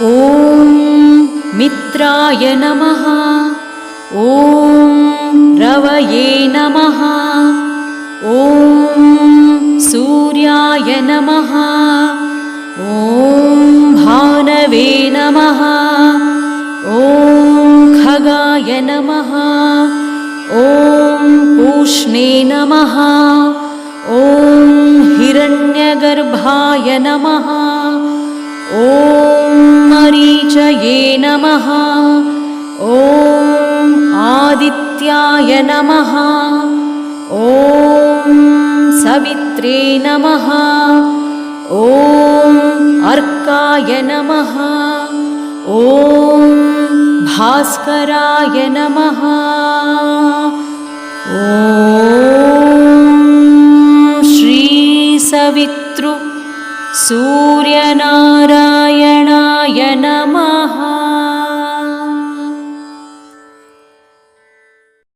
ॐ मित्राय नमः। ॐ रवये नमः। ॐ सूर्याय नमः। ॐ भानवे नमः। ॐ खगाय नमः। ॐ पूष्णे नमः। ॐ हिरण्यगर्भाय नमः। ॐ मरीचये नमः। ॐ आदित्याय नमः। ॐ सवित्रे नमः। ॐ अर्काय नमः। ॐ भास्कराय नमः। ॐ श्री सवितृ सूर्यनारायणाय